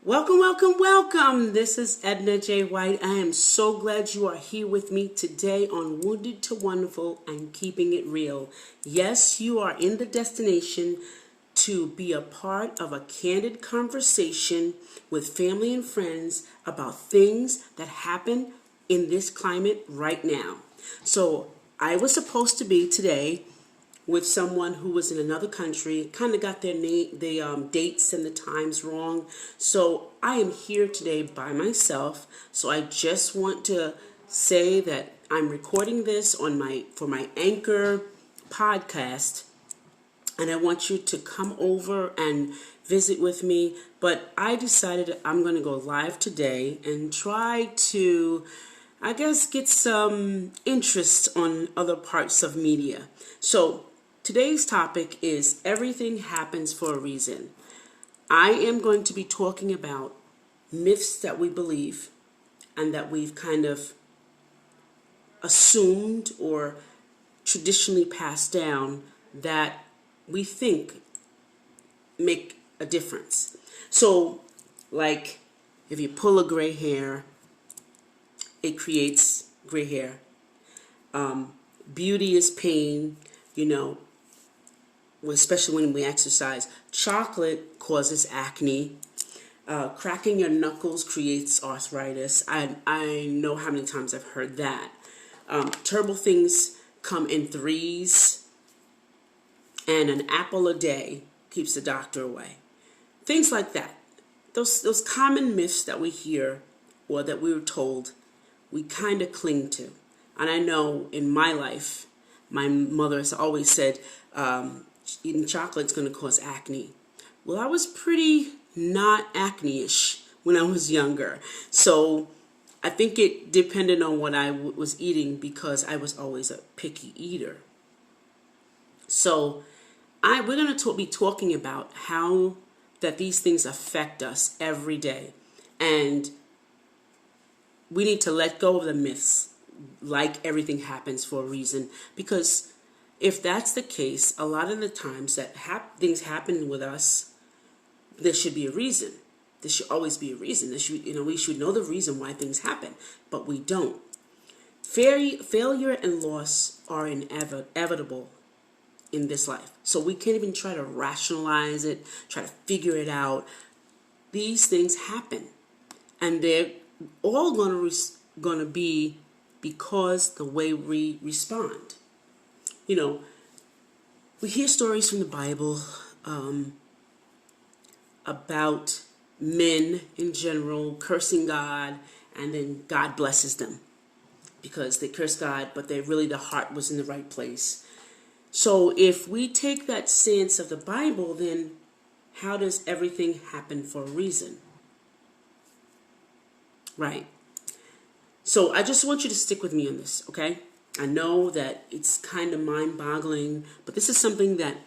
Welcome, welcome, welcome. This is Edna J. White. I am so glad you are here with me today on Wounded to Wonderful and Keeping It Real. Yes, you are in the destination to be a part of a candid conversation with family and friends about things that happen in this climate right now. So I was supposed to be today with someone who was in another country, kind of got their dates and the times wrong. So I am here today by myself. So I just want to say that I'm recording this for my Anchor podcast, and I want you to come over and visit with me. But I decided I'm going to go live today and try to, I guess, get some interest on other parts of media. So today's topic is everything happens for a reason. I am going to be talking about myths that we believe and that we've kind of assumed or traditionally passed down that we think make a difference. So, like, if you pull a gray hair, it creates gray hair. Beauty is pain, especially when we exercise. Chocolate causes acne. Cracking your knuckles creates arthritis. I know how many times I've heard that. Terrible things come in threes, and an apple a day keeps the doctor away. Things like that. Those common myths that we hear or that we were told, we kind of cling to. And I know in my life, my mother has always said, eating chocolate is going to cause acne. Well, I was pretty not acne-ish when I was younger. So I think it depended on what I was eating because I was always a picky eater. So we're going to be talking about how that these things affect us every day. And we need to let go of the myths, like everything happens for a reason. Because if that's the case, a lot of the times that things happen with us, there should be a reason. There should always be a reason. We should know the reason why things happen, but we don't. Failure and loss are inevitable in this life. So we can't even try to rationalize it, try to figure it out. These things happen, and they're all going to be because the way we respond. We hear stories from the Bible about men in general cursing God, and then God blesses them because they cursed God, but the heart was in the right place. So if we take that stance of the Bible, then how does everything happen for a reason? Right. So I just want you to stick with me on this, okay? I know that it's kind of mind-boggling, but this is something that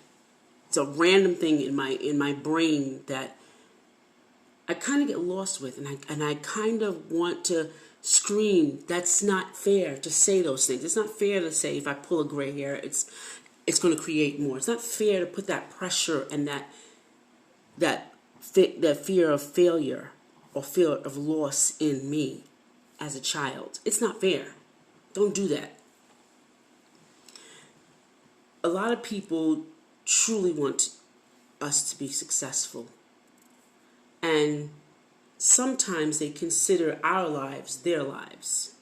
it's a random thing in my brain that I kind of get lost with, and I kind of want to scream. That's not fair to say those things. It's not fair to say if I pull a gray hair, it's going to create more. It's not fair to put that pressure and that fear of failure or fear of loss in me as a child. It's not fair. Don't do that. A lot of people truly want us to be successful. And sometimes they consider our lives their lives.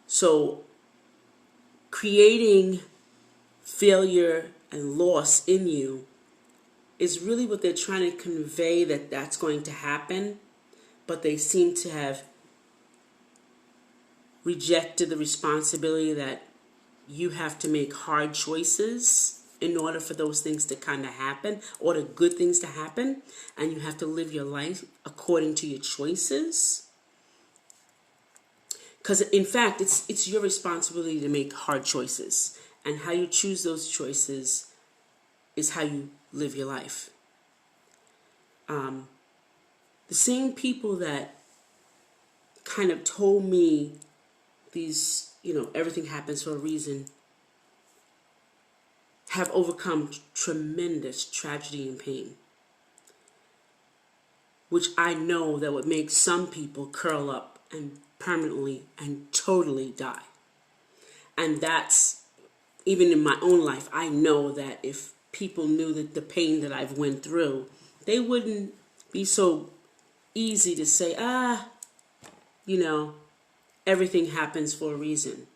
So creating failure and loss in you is really what they're trying to convey, that's going to happen, but they seem to have rejected the responsibility that you have to make hard choices in order for those things to kind of happen, or the good things to happen, and you have to live your life according to your choices. Because in fact, it's your responsibility to make hard choices, and how you choose those choices is how you live your life. The same people that kind of told me these, everything happens for a reason, have overcome tremendous tragedy and pain. which I know that would make some people curl up and permanently and totally die. And that's, even in my own life, I know that if people knew that the pain that I've went through, they wouldn't be so easy to say, everything happens for a reason.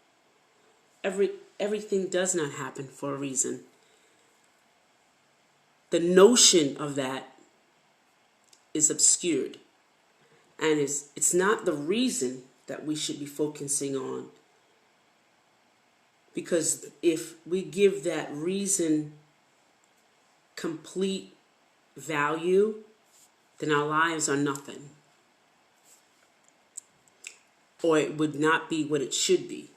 Everything does not happen for a reason. The notion of that is obscured. And it's not the reason that we should be focusing on. Because if we give that reason complete value, then our lives are nothing. Or it would not be what it should be.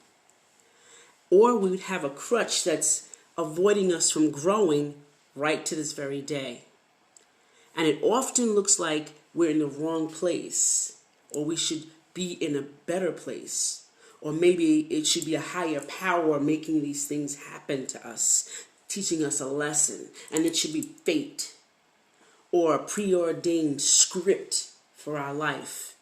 Or we would have a crutch that's avoiding us from growing right to this very day. And it often looks like we're in the wrong place, or we should be in a better place, or maybe it should be a higher power making these things happen to us, teaching us a lesson, and it should be fate or a preordained script for our life,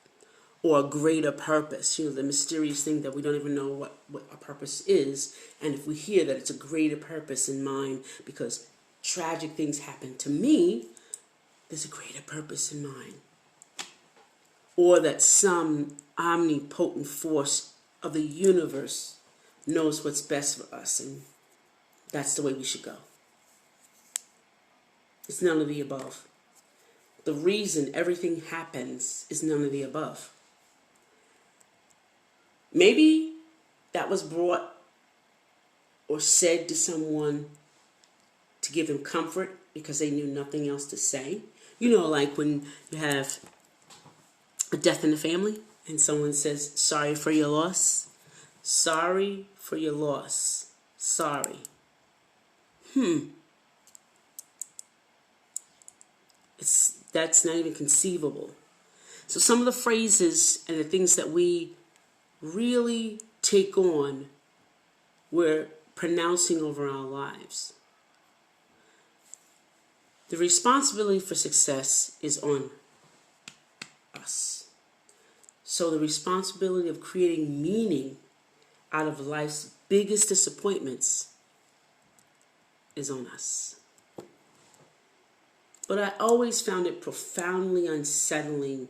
or a greater purpose, the mysterious thing that we don't even know what a purpose is. And if we hear that it's a greater purpose in mind because tragic things happen to me, there's a greater purpose in mind. Or that some omnipotent force of the universe knows what's best for us, and that's the way we should go. It's none of the above. The reason everything happens is none of the above. Maybe that was brought or said to someone to give them comfort because they knew nothing else to say. Like when you have a death in the family and someone says, sorry for your loss. Sorry for your loss. Sorry. That's not even conceivable. So some of the phrases and the things that we really take on, we're pronouncing over our lives. The responsibility for success is on us. So the responsibility of creating meaning out of life's biggest disappointments is on us. But I always found it profoundly unsettling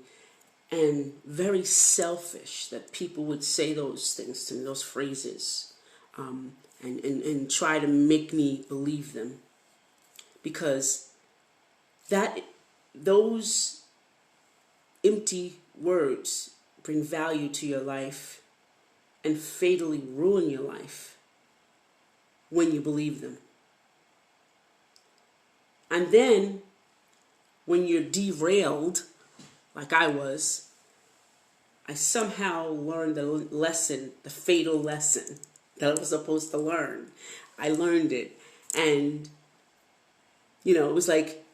and very selfish that people would say those things to me, those phrases, and try to make me believe them. Because those empty words bring value to your life and fatally ruin your life when you believe them. And then when you're derailed, like I was, I somehow learned the lesson, the fatal lesson that I was supposed to learn. I learned it. And, it was like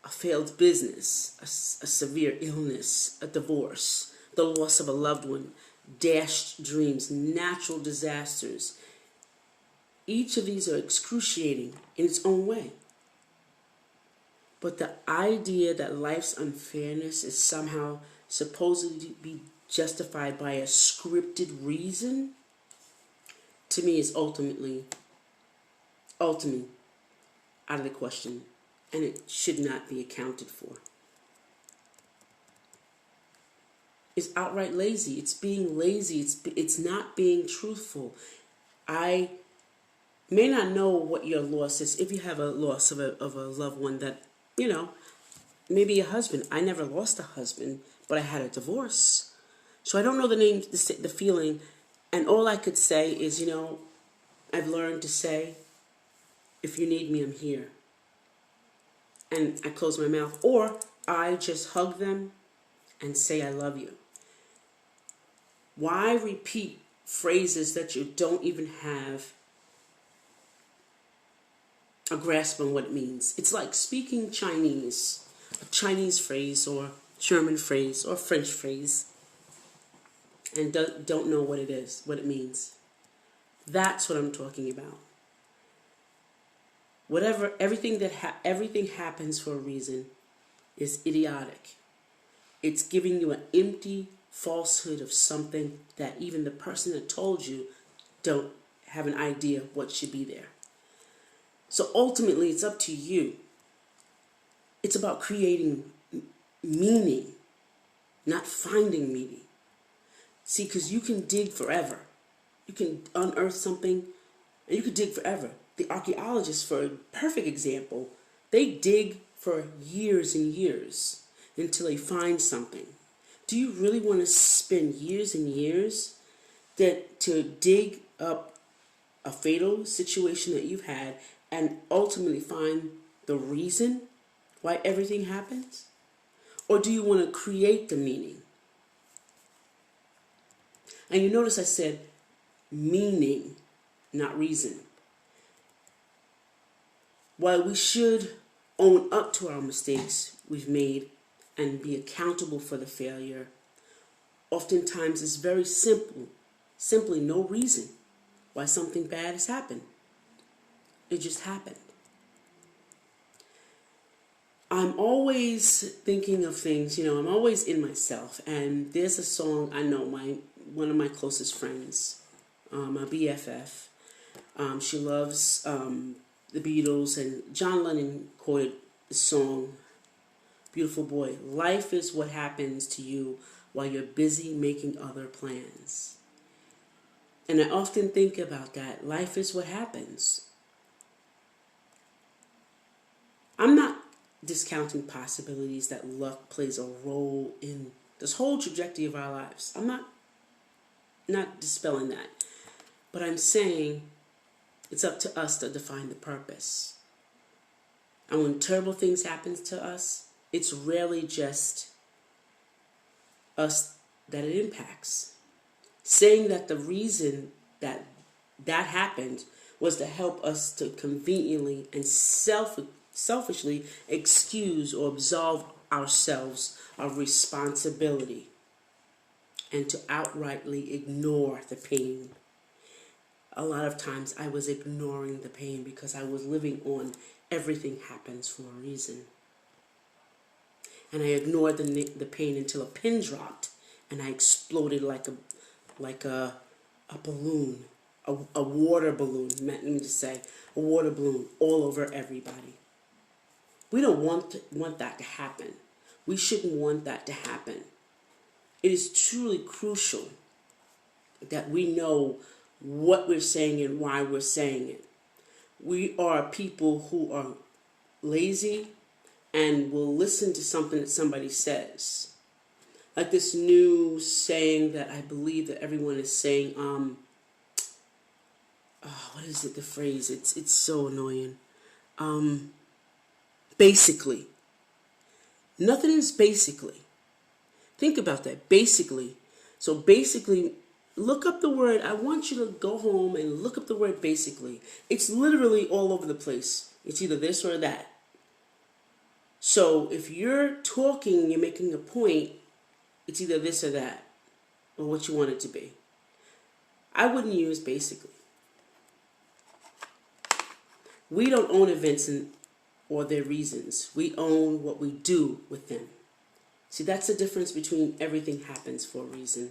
a failed business, a severe illness, a divorce, the loss of a loved one, dashed dreams, natural disasters. Each of these are excruciating in its own way. But the idea that life's unfairness is somehow supposedly to be justified by a scripted reason, to me is ultimately out of the question, and it should not be accounted for. It's outright lazy. It's being lazy. It's not being truthful. I may not know what your loss is. If you have a loss of a loved one that, maybe a husband. I never lost a husband, but I had a divorce. So I don't know the name, the feeling. And all I could say is, I've learned to say, if you need me, I'm here. And I close my mouth. Or I just hug them and say, I love you. Why repeat phrases that you don't even have a grasp on what it means? It's like speaking Chinese, a Chinese phrase or German phrase or French phrase, and don't know what it is, what it means. That's what I'm talking about. Everything happens for a reason is idiotic. It's giving you an empty falsehood of something that even the person that told you don't have an idea of what should be there. So ultimately, it's up to you. It's about creating meaning, not finding meaning. See, because you can dig forever. You can unearth something, and you can dig forever. The archaeologists, for a perfect example, they dig for years and years until they find something. Do you really want to spend years and years to dig up a fatal situation that you've had and ultimately find the reason why everything happens? Or do you want to create the meaning? And you notice I said meaning, not reason. While we should own up to our mistakes we've made and be accountable for the failure, oftentimes it's very simple, simply no reason why something bad has happened. It just happened. I'm always thinking of things, I'm always in myself. And there's a song I know, one of my closest friends, my BFF, she loves the Beatles, and John Lennon quoted the song, Beautiful Boy, life is what happens to you while you're busy making other plans. And I often think about that. Life is what happens. I'm not discounting possibilities that luck plays a role in this whole trajectory of our lives. I'm not dispelling that. But I'm saying it's up to us to define the purpose. And when terrible things happen to us, it's rarely just us that it impacts. Saying that the reason that happened was to help us to conveniently and selfishly excuse or absolve ourselves of responsibility and to outrightly ignore the pain. A lot of times I was ignoring the pain because I was living on everything happens for a reason. And I ignored the pain until a pin dropped and I exploded like a balloon, a water balloon, let me just say, a water balloon all over everybody. We don't want that to happen. We shouldn't want that to happen. It is truly crucial that we know what we're saying and why we're saying it. We are people who are lazy and will listen to something that somebody says. Like this new saying that I believe that everyone is saying, what is it, the phrase? It's so annoying. Basically. Nothing is basically. Think about that. Basically. So basically, look up the word. I want you to go home and look up the word basically. It's literally all over the place. It's either this or that. So if you're talking, you're making a point, it's either this or that, or what you want it to be. I wouldn't use basically. We don't own events or their reasons. We own what we do with them. See, that's the difference between everything happens for a reason.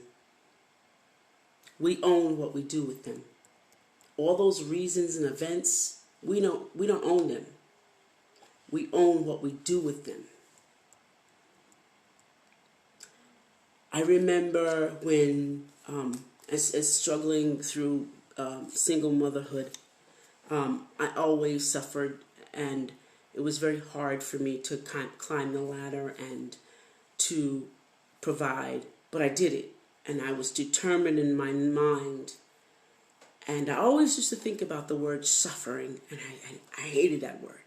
We own what we do with them. All those reasons and events, we don't own them. We own what we do with them. I remember when, as struggling through single motherhood, I always suffered, and it was very hard for me to climb the ladder and to provide, but I did it, and I was determined in my mind. And I always used to think about the word suffering, and I hated that word.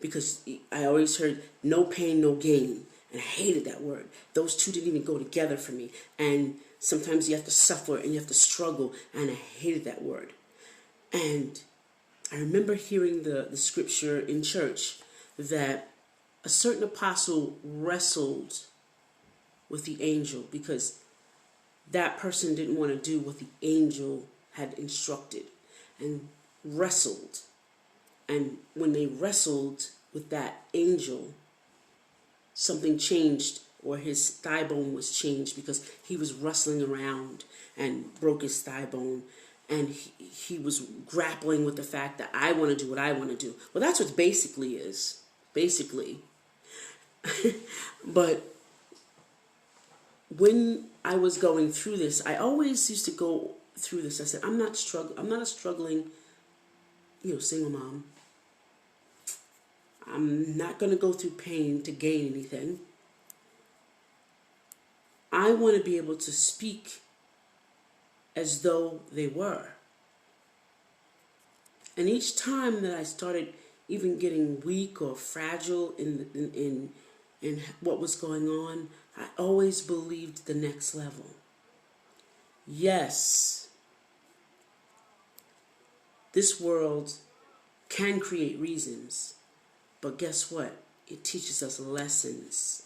Because I always heard no pain, no gain. And I hated that word. Those two didn't even go together for me. And sometimes you have to suffer and you have to struggle. And I hated that word. And I remember hearing the scripture in church that a certain apostle wrestled with the angel because that person didn't want to do what the angel had instructed, and wrestled. And when they wrestled with that angel, something changed or his thigh bone was changed because he was rustling around and broke his thigh bone, and he was grappling with the fact that I want to do what I want to do. Well, that's what basically is. Basically. But when I was going through this, I always used to go through this. I said, I'm not a struggling, single mom. I'm not going to go through pain to gain anything. I want to be able to speak as though they were. And each time that I started even getting weak or fragile in what was going on, I always believed the next level. Yes, this world can create reasons, but guess what? It teaches us lessons.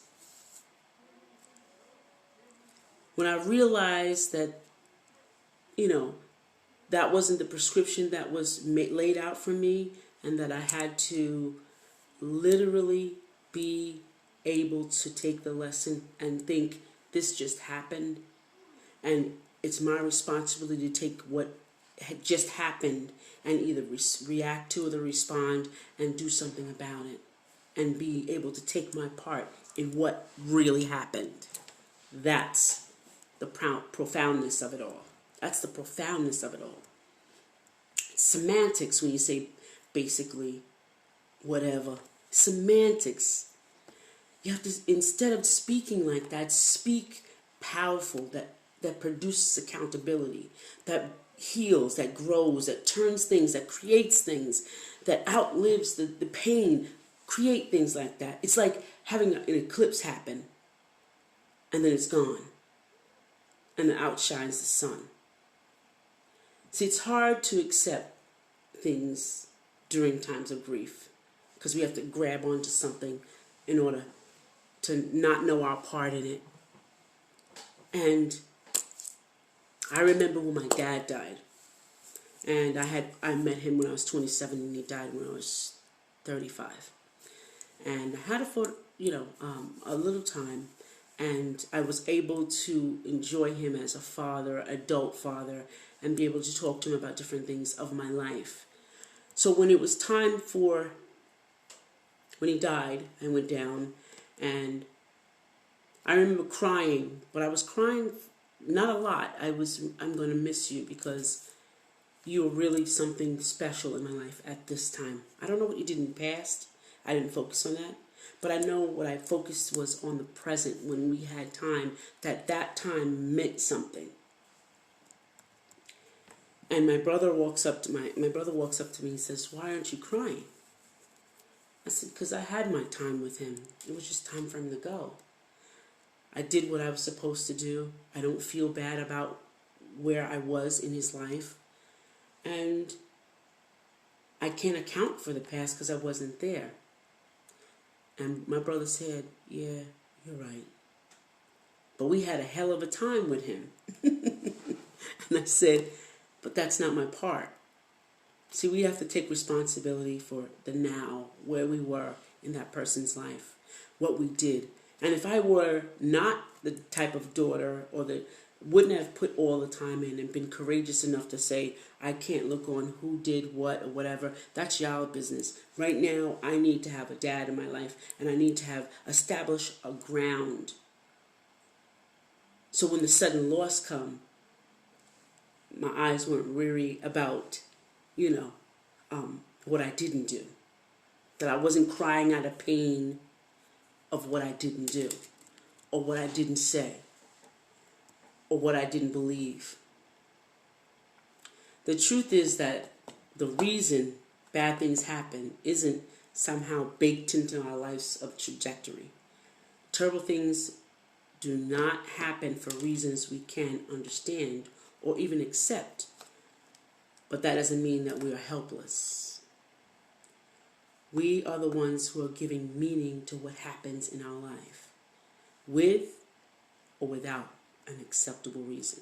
When I realized that, that wasn't the prescription that was laid out for me, and that I had to literally be able to take the lesson and think, this just happened, and it's my responsibility to take what had just happened and either react to it or respond and do something about it, and be able to take my part in what really happened. That's the profoundness of it all. That's the profoundness of it all. Semantics, when you say basically whatever. Semantics. You have to, instead of speaking like that, speak powerful, that produces accountability, that heals, that grows, that turns things, that creates things, that outlives the pain. Create things like that. It's like having an eclipse happen and then it's gone, and then outshines the sun. See, it's hard to accept things during times of grief because we have to grab onto something in order to not know our part in it. And I remember when my dad died, and I met him when I was 27, and he died when I was 35. And I had it for a little time, and I was able to enjoy him as a father, adult father, and be able to talk to him about different things of my life. So when it was time when he died, I went down, and I remember crying, but I was crying not a lot. I'm going to miss you because you were really something special in my life at this time. I don't know what you did in the past. I didn't focus on that. But I know what I focused was on the present, when we had time, that time meant something. And my brother walks up to me and says, "Why aren't you crying?" I said, "Because I had my time with him. It was just time for him to go. I did what I was supposed to do. I don't feel bad about where I was in his life. And I can't account for the past because I wasn't there." And my brother said, "Yeah, you're right. But we had a hell of a time with him." And I said, "But that's not my part." See, we have to take responsibility for the now, where we were in that person's life, what we did. And if I were not the type of daughter or wouldn't have put all the time in and been courageous enough to say, I can't look on who did what or whatever, that's y'all business. Right now, I need to have a dad in my life, and I need to establish a ground. So when the sudden loss come, my eyes weren't weary about, what I didn't do. That I wasn't crying out of pain of what I didn't do, or what I didn't say, or what I didn't believe. The truth is that the reason bad things happen isn't somehow baked into our life's of trajectory. Terrible things do not happen for reasons we can't understand or even accept. But that doesn't mean that we are helpless. We are the ones who are giving meaning to what happens in our life, with or without an acceptable reason.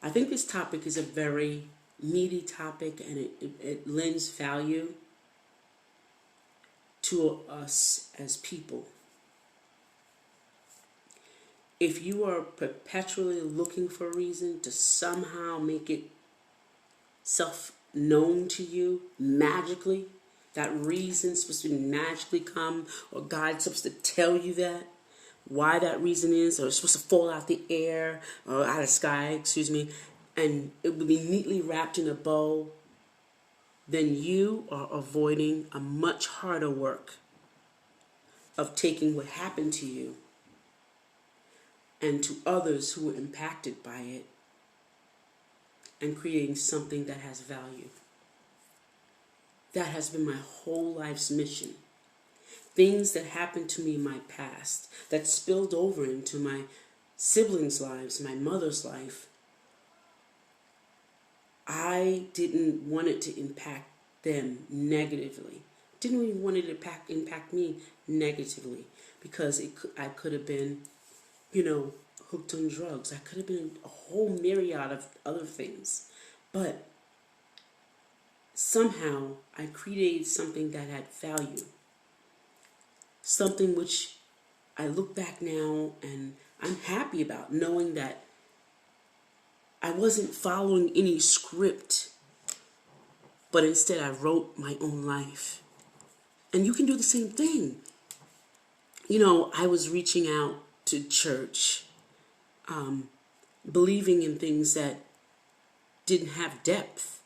I think this topic is a very meaty topic, and it lends value to us as people. if you are perpetually looking for a reason to somehow make it self-known to you magically, that reason's supposed to magically come, or God's supposed to tell you that, why that reason is, or it's supposed to fall out the air, or out of the sky, excuse me, and it will be neatly wrapped in a bow, then you are avoiding a much harder work of taking what happened to you and to others who were impacted by it and creating something that has value. That has been my whole life's mission. Things that happened to me in my past that spilled over into my siblings' lives, my mother's life, I didn't want it to impact them negatively. Didn't even want it to impact me negatively, because I could have been, hooked on drugs. I could have been a whole myriad of other things. But somehow I created something that had value. Something which I look back now and I'm happy about, knowing that I wasn't following any script, but instead I wrote my own life. And you can do the same thing. I was reaching out to church, believing in things that didn't have depth,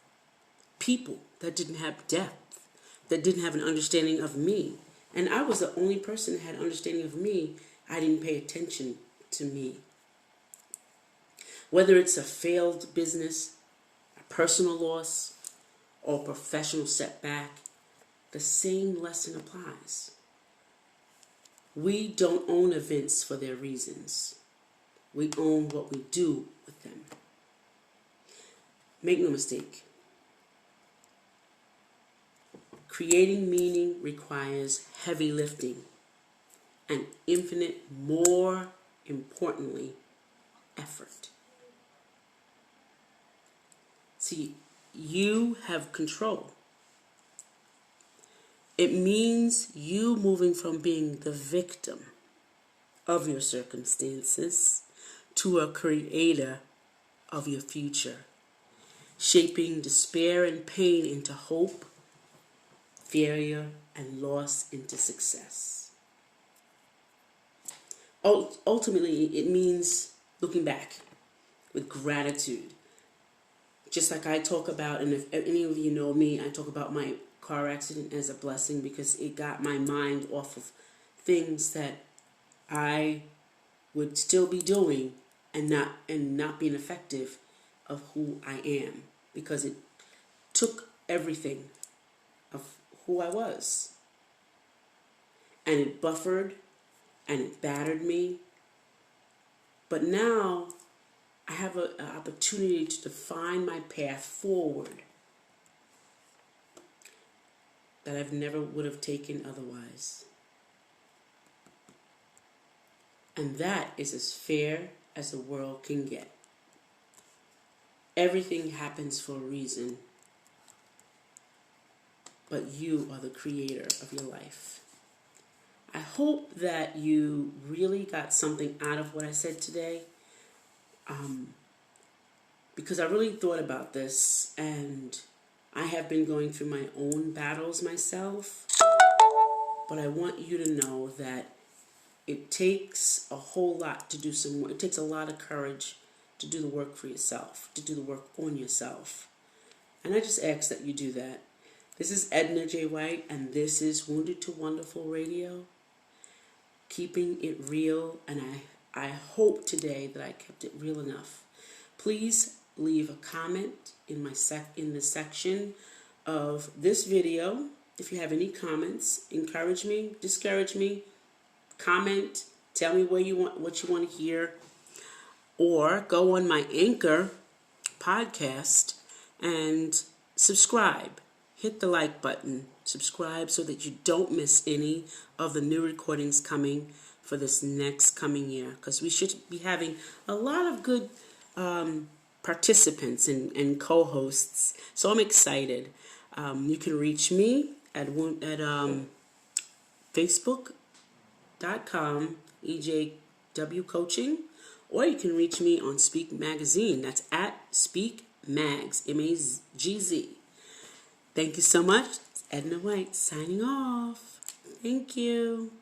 people that didn't have depth, that didn't have an understanding of me. And I was the only person that had an understanding of me. I didn't pay attention to me. Whether it's a failed business, a personal loss, or professional setback, the same lesson applies. We don't own events for their reasons. We own what we do with them. Make no mistake. Creating meaning requires heavy lifting and infinite, more importantly, effort. See, you have control. It means you moving from being the victim of your circumstances to a creator of your future, shaping despair and pain into hope, failure and loss into success. Ultimately, it means looking back with gratitude. Just like I talk about, and if any of you know me, I talk about my car accident as a blessing, because it got my mind off of things that I would still be doing and not being effective of who I am, because it took everything of who I was, and it buffered and it battered me. But now I have an opportunity to define my path forward that I've never would have taken otherwise. And that is as fair as the world can get. Everything happens for a reason, but you are the creator of your life. I hope that you really got something out of what I said today, because I really thought about this, and I have been going through my own battles myself, but I want you to know that it takes a whole lot to do some work. It takes a lot of courage to do the work for yourself, to do the work on yourself. And I just ask that you do that. This is Edna J. White, and this is Wounded to Wonderful Radio, keeping it real, and I hope today that I kept it real enough. Please leave a comment in the section of this video. If you have any comments, encourage me, discourage me, comment, tell me what you want to hear, or go on my Anchor podcast and subscribe. Hit the like button, subscribe, so that you don't miss any of the new recordings coming for this next coming year, because we should be having a lot of good participants and co-hosts. So I'm excited. You can reach me at Facebook.com, EJ W Coaching, or you can reach me on Speak Magazine. That's at Speak Mags, M-A-G-Z. Thank you so much. It's Edna White signing off. Thank you.